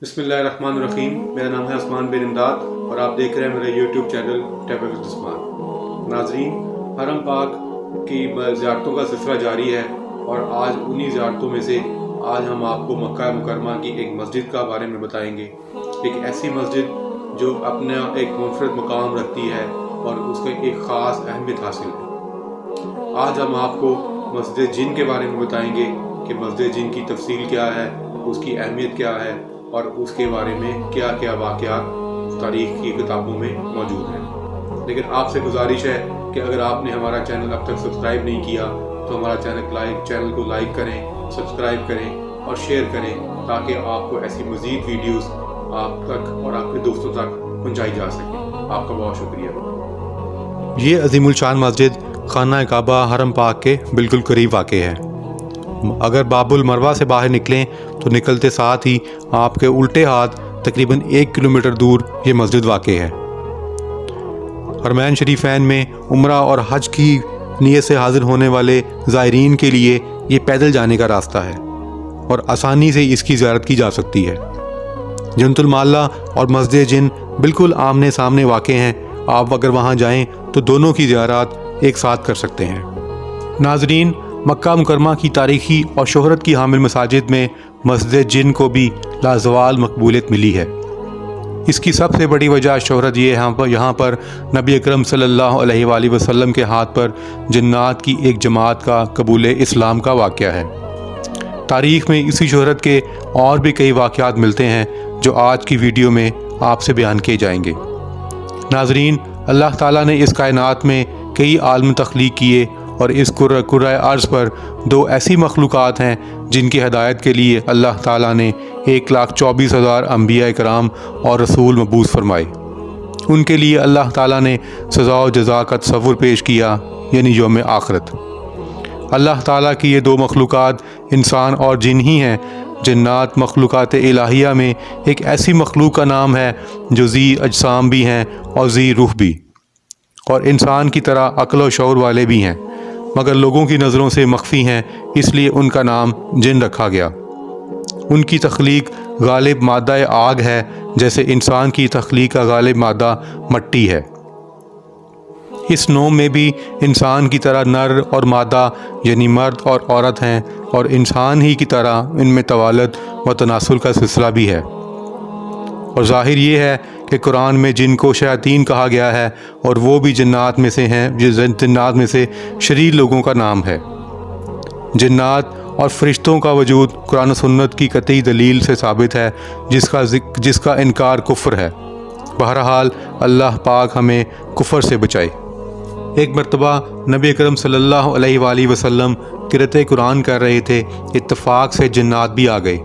بسم اللہ الرحمن الرحیم۔ میرا نام ہے عثمان بن امداد اور آپ دیکھ رہے ہیں میرا یوٹیوب چینل ٹیبل وتھ عثمان۔ ناظرین، حرم پاک کی زیارتوں کا سلسلہ جاری ہے اور آج انہی زیارتوں میں سے آج ہم آپ کو مکہ مکرمہ کی ایک مسجد کا بارے میں بتائیں گے، ایک ایسی مسجد جو اپنا ایک منفرد مقام رکھتی ہے اور اس کا ایک خاص اہمیت حاصل ہے۔ آج ہم آپ کو مسجد جن کے بارے میں بتائیں گے کہ مسجد جن کی تفصیل کیا ہے، اس کی اہمیت کیا ہے اور اس کے بارے میں کیا کیا واقعات تاریخ کی کتابوں میں موجود ہیں۔ لیکن آپ سے گزارش ہے کہ اگر آپ نے ہمارا چینل اب تک سبسکرائب نہیں کیا تو ہمارا چینل کو لائک کریں، سبسکرائب کریں اور شیئر کریں تاکہ آپ کو ایسی مزید ویڈیوز آپ تک اور آپ کے دوستوں تک پہنچائی جا سکیں۔ آپ کا بہت شکریہ۔ یہ عظیم الشان مسجد خانہ کعبہ حرم پاک کے بالکل قریب واقع ہے۔ اگر باب المروہ سے باہر نکلیں تو نکلتے ساتھ ہی آپ کے الٹے ہاتھ تقریباً 1 کلومیٹر دور یہ مسجد واقع ہے۔ حرمین شریفین میں عمرہ اور حج کی نیت سے حاضر ہونے والے زائرین کے لیے یہ پیدل جانے کا راستہ ہے اور آسانی سے اس کی زیارت کی جا سکتی ہے۔ جنت المعلیٰ اور مسجد جن بالکل آمنے سامنے واقع ہیں۔ آپ اگر وہاں جائیں تو دونوں کی زیارات ایک ساتھ کر سکتے ہیں۔ ناظرین، مکہ مکرمہ کی تاریخی اور شہرت کی حامل مساجد میں مسجد جن کو بھی لازوال مقبولیت ملی ہے۔ اس کی سب سے بڑی وجہ شہرت یہ یہاں پر نبی اکرم صلی اللہ علیہ وآلہ وسلم کے ہاتھ پر جنات کی ایک جماعت کا قبول اسلام کا واقعہ ہے۔ تاریخ میں اسی شہرت کے اور بھی کئی واقعات ملتے ہیں جو آج کی ویڈیو میں آپ سے بیان کیے جائیں گے۔ ناظرین، اللہ تعالیٰ نے اس کائنات میں کئی عالم تخلیق کیے اور اس کرۂ ارض پر 2 ایسی مخلوقات ہیں جن کی ہدایت کے لیے اللہ تعالیٰ نے 1,24,000 انبیاء کرام اور رسول مبعوث فرمائے۔ ان کے لیے اللہ تعالیٰ نے سزا و جزا کا تصور پیش کیا، یعنی یوم آخرت۔ اللہ تعالیٰ کی یہ 2 مخلوقات انسان اور جن ہی ہیں۔ جنات مخلوقات الہیہ میں ایک ایسی مخلوق کا نام ہے جو ذی اجسام بھی ہیں اور ذی روح بھی، اور انسان کی طرح عقل و شعور والے بھی ہیں، مگر لوگوں کی نظروں سے مخفی ہیں، اس لیے ان کا نام جن رکھا گیا۔ ان کی تخلیق غالب مادہ آگ ہے، جیسے انسان کی تخلیق کا غالب مادہ مٹی ہے۔ اس نوع میں بھی انسان کی طرح نر اور مادہ یعنی مرد اور عورت ہیں، اور انسان ہی کی طرح ان میں توالد و تناسل کا سلسلہ بھی ہے۔ اور ظاہر یہ ہے کہ قرآن میں جن کو شیاطین کہا گیا ہے اور وہ بھی جنات میں سے ہیں، جنات میں سے شریر لوگوں کا نام ہے۔ جنات اور فرشتوں کا وجود قرآن و سنت کی قطعی دلیل سے ثابت ہے، جس کا انکار کفر ہے۔ بہرحال اللہ پاک ہمیں کفر سے بچائے۔ ایک مرتبہ نبی اکرم صلی اللہ علیہ وآلہ وسلم قرأت قرآن کر رہے تھے، اتفاق سے جنات بھی آ گئے۔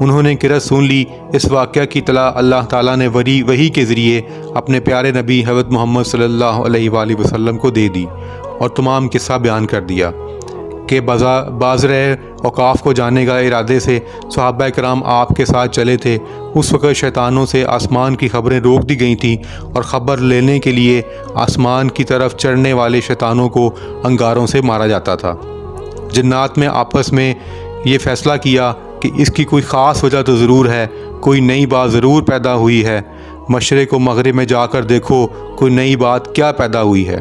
انہوں نے قرأت سن لی۔ اس واقعہ کی اطلاع اللہ تعالیٰ نے وحی کے ذریعے اپنے پیارے نبی حضرت محمد صلی اللہ علیہ وآلہ وسلم کو دے دی اور تمام قصہ بیان کر دیا کہ بازرہ اوقاف کو جانے کا ارادے سے صحابہ کرام آپ کے ساتھ چلے تھے۔ اس وقت شیطانوں سے آسمان کی خبریں روک دی گئی تھیں اور خبر لینے کے لیے آسمان کی طرف چڑھنے والے شیطانوں کو انگاروں سے مارا جاتا تھا۔ جنات میں آپس میں یہ فیصلہ کیا کہ اس کی کوئی خاص وجہ تو ضرور ہے، کوئی نئی بات ضرور پیدا ہوئی ہے۔ مشرق و مغرب میں جا کر دیکھو کوئی نئی بات کیا پیدا ہوئی ہے۔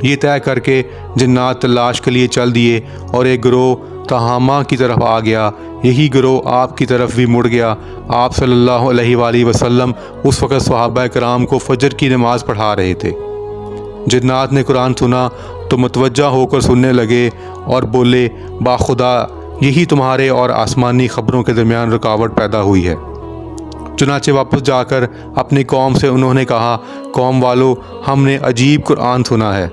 یہ طے کر کے جنات تلاش کے لیے چل دیے اور ایک گروہ تہامہ کی طرف آ گیا۔ یہی گروہ آپ کی طرف بھی مڑ گیا۔ آپ صلی اللہ علیہ وآلہ وسلم اس وقت صحابہ کرام کو فجر کی نماز پڑھا رہے تھے۔ جنات نے قرآن سنا تو متوجہ ہو کر سننے لگے اور بولے، باخدا یہی تمہارے اور آسمانی خبروں کے درمیان رکاوٹ پیدا ہوئی ہے۔ چنانچہ واپس جا کر اپنی قوم سے انہوں نے کہا، قوم والو، ہم نے عجیب قرآن سنا ہے۔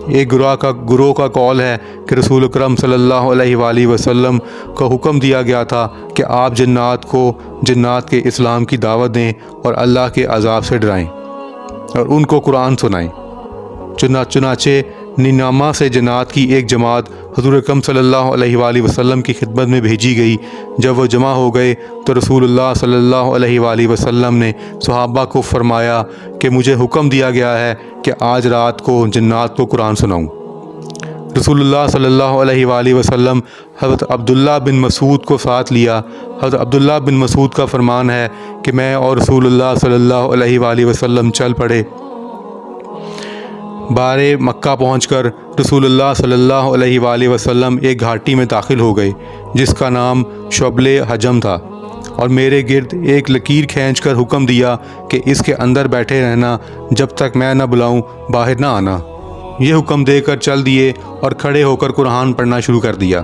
ایک گروہ کا قول ہے کہ رسول اکرم صلی اللہ علیہ وآلہ وسلم کو حکم دیا گیا تھا کہ آپ جنات کے اسلام کی دعوت دیں اور اللہ کے عذاب سے ڈرائیں اور ان کو قرآن سنائیں۔ چنانچہ نینامہ سے جنات کی ایک جماعت حضور اکرم صلی اللہ علیہ وآلہ وسلم کی خدمت میں بھیجی گئی۔ جب وہ جمع ہو گئے تو رسول اللہ صلی اللہ علیہ وآلہ وسلم نے صحابہ کو فرمایا کہ مجھے حکم دیا گیا ہے کہ آج رات کو جنات کو قرآن سناؤں۔ रसूलुल्लाह सल्लल्लाहु अलैहि वआलिहि वसल्लम हज़रत अब्दुल्ला बिन मसूद को साथ लिया। हज़रत अब्दुल्ला बिन मसूद का फरमान है कि मैं और रसूलुल्लाह सल्लल्लाहु अलैहि वआलिहि वसल्लम चल पड़े। बारे मक्का पहुंचकर रसूलुल्लाह सल्लल्लाहु अलैहि वआलिहि वसल्लम एक घाटी में दाखिल हो गए जिसका नाम शुअबे हजम था, और मेरे गिर्द एक लकीर खींचकर हुक्म दिया कि इसके अंदर बैठे रहना, जब तक मैं न बुलाऊं बाहर ना आना। ये हुक्म देकर चल दिए और खड़े होकर कुरान पढ़ना शुरू कर दिया।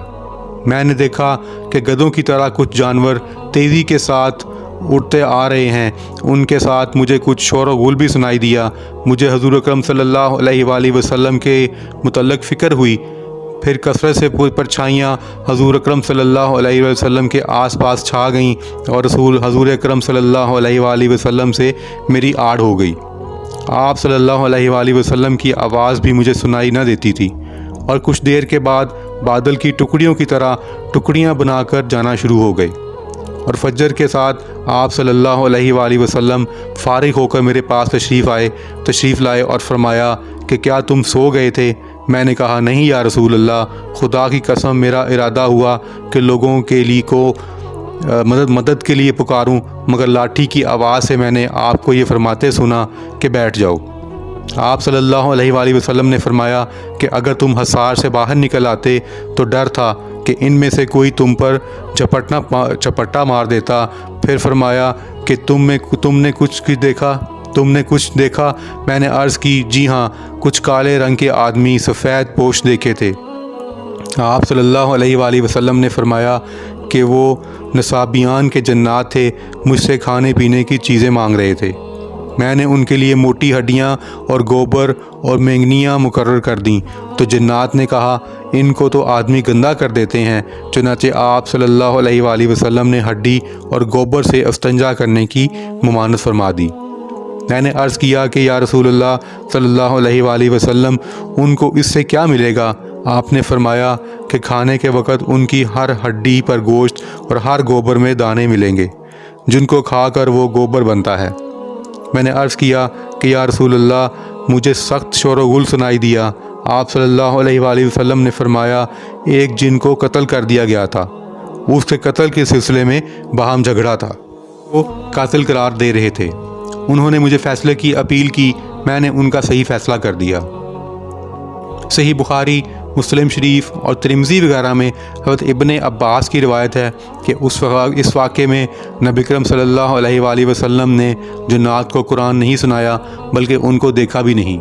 मैंने देखा कि गधों की तरह कुछ जानवर तेज़ी के साथ उड़ते आ रहे हैं। उनके साथ मुझे कुछ शोर गुल भी सुनाई दिया। मुझे हज़ूर अकरम सल्लल्लाहु अलैहि वसल्लम के मुतल्लिक़ फ़िक्र हुई। फिर कसरत से परछाइयाँ हज़ूर अकरम सल्लल्लाहु अलैहि वसल्लम के आसपास छा गईं और हज़ूर अकरम सल्लल्लाहु अलैहि वसल्लम से मेरी आड़ हो गई। आप सल्लल्लाहु अलैहि वसल्लम की आवाज़ भी मुझे सुनाई न देती थी, और कुछ देर के बाद बादल की टुकड़ियों की तरह टुकड़ियाँ बनाकर जाना शुरू हो गए, और फजर के साथ आप सल्लल्लाहु अलैहि वसल्लम फ़ारिग होकर मेरे पास तशरीफ़ लाए और फरमाया कि क्या तुम सो गए थे? मैंने कहा नहीं या रसूल अल्लाह, खुदा की कसम मेरा इरादा हुआ कि लोगों के लिए को मदद के लिए पुकारूं, मगर लाठी की आवाज़ से मैंने आपको ये फरमाते सुना कि बैठ जाओ। आप सल्लल्लाहु अलैहि वसल्लम ने फरमाया कि अगर तुम हसार से बाहर निकल आते तो डर था कि इनमें से कोई तुम पर झपट्टा मार देता। फिर फरमाया कि तुमने कुछ देखा? मैंने अर्ज़ की जी हाँ, कुछ काले रंग के आदमी सफ़ेद पोश देखे थे। आप सल्लल्लाहु अलैहि वसल्लम ने फरमाया कि वो नसाबियान के जन्नात थे, मुझसे खाने पीने की चीज़ें मांग रहे थे। मैंने उनके लिए मोटी हड्डियाँ और गोबर और मेंगनियाँ मुकर्रर कर दीं, तो जन्नात ने कहा इनको तो आदमी गंदा कर देते हैं। चुनांचे आप सल्लल्लाहु अलैहि वसल्लम ने हड्डी और गोबर से इस्तिंजा करने की ममानत फरमा दी। मैंने अर्ज़ किया कि या रसूलल्लाह सल्लल्लाहु अलैहि वसल्लम, उनको इससे क्या मिलेगा? आपने फरमाया कि खाने के वक़्त उनकी हर हड्डी पर गोश्त और हर गोबर में दाने मिलेंगे, जिनको खाकर वो गोबर बनता है। मैंने अर्ज़ किया कि या रसूलल्लाह, मुझे सख्त शोर गुल सुनाई दिया। आप सल्लल्लाहु अलैहि वसल्लम ने फरमाया एक जिन को कत्ल कर दिया गया था, उसके कत्ल के सिलसिले में बाहम झगड़ा था। वो कातिल करार दे रहे थे। उन्होंने मुझे फ़ैसले की अपील की, मैंने उनका सही फ़ैसला कर दिया। सही बुखारी, मुस्लिम शरीफ और तिरमिज़ी वगैरह में हज़रत इब्ने अब्बास की रिवायत है कि इस वाक़े में नबी अकरम सल्लल्लाहु अलैहि वसल्लम ने जन्नात को कुरान नहीं सुनाया, बल्कि उनको देखा भी नहीं।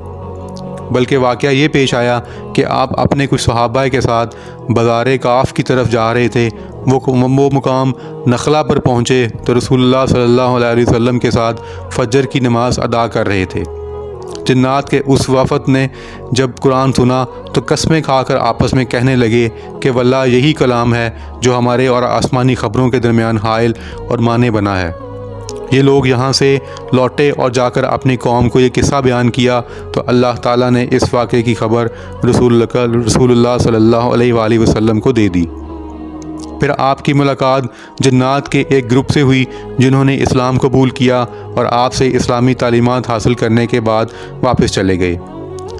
बल्कि वाक़या ये पेश आया कि आप अपने कुछ सहाबा के साथ बाज़ार काफ की तरफ जा रहे थे। वो मुकाम नखला पर पहुँचे तो रसूलुल्लाह सल्लल्लाहु अलैहि वसल्लम के साथ फजर की नमाज़ अदा कर रहे थे। जन्नात के उस वफ़द ने जब कुरान सुना तो कस्में खाकर आपस में कहने लगे कि वल्लाह यही कलाम है जो हमारे और आसमानी ख़बरों के दरमियान हाइल और माने बना है। ये लोग यहाँ से लौटे और जाकर अपनी कौम को ये किस्सा बयान किया तो अल्लाह ताला ने इस वाक़े की ख़बर रसूलुल्लाह सल्लल्लाहु अलैहि वसल्लम को दे दी। फिर आपकी मुलाकात जन्नात के एक ग्रुप से हुई जिन्होंने इस्लाम कबूल किया और आपसे इस्लामी तालीमात हासिल करने के बाद वापस चले गए।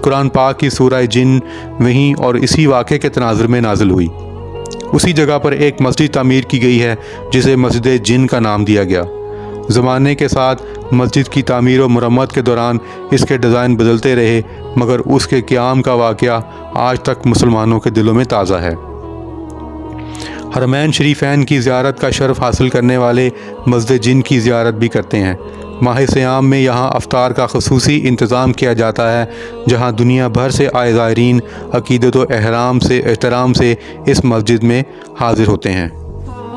कुरान पाक की सूरह जिन वहीं और इसी वाक़े के तनाज़ुर में नाज़िल हुई। उसी जगह पर एक मस्जिद तामीर की गई है जिसे मस्जिद जिन का नाम दिया गया। ज़माने के साथ मस्जिद की तामीर और मरम्मत के दौरान इसके डिज़ाइन बदलते रहे, मगर उसके क़याम का वाक़या आज तक मुसलमानों के दिलों में ताज़ा है। हरमैन शरीफैन की ज़ियारत का शर्फ़ हासिल करने वाले मस्जिद जिन की ज़ियारत भी करते हैं। माह सियाम में यहाँ अफ्तार का ख़ुसूसी इंतज़ाम किया जाता है, जहाँ दुनिया भर से आए ज़ायरीन अक़ीदत व एहतराम से इस मस्जिद में हाज़िर होते हैं।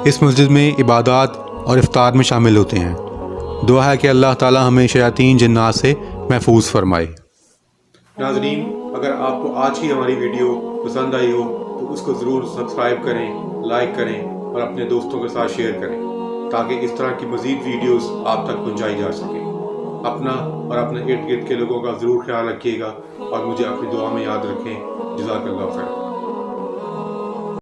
इस मस्जिद में इबादत और इफ्तार में शामिल होते हैं। दुआ है कि अल्लाह ताला हमें शयातीन जिन्नात से महफूज फरमाए। नाज़रीन, अगर आपको आज की हमारी वीडियो पसंद आई हो तो उसको ज़रूर सब्सक्राइब करें, लाइक करें और अपने दोस्तों के साथ शेयर करें ताकि इस तरह की मज़ीद वीडियोस आप तक पहुंचाई जा सकें। अपना और अपने इर्द गिर्द के लोगों का ज़रूर ख्याल रखिएगा और मुझे अपनी दुआ में याद रखें। जज़ाकल्लाह खैर।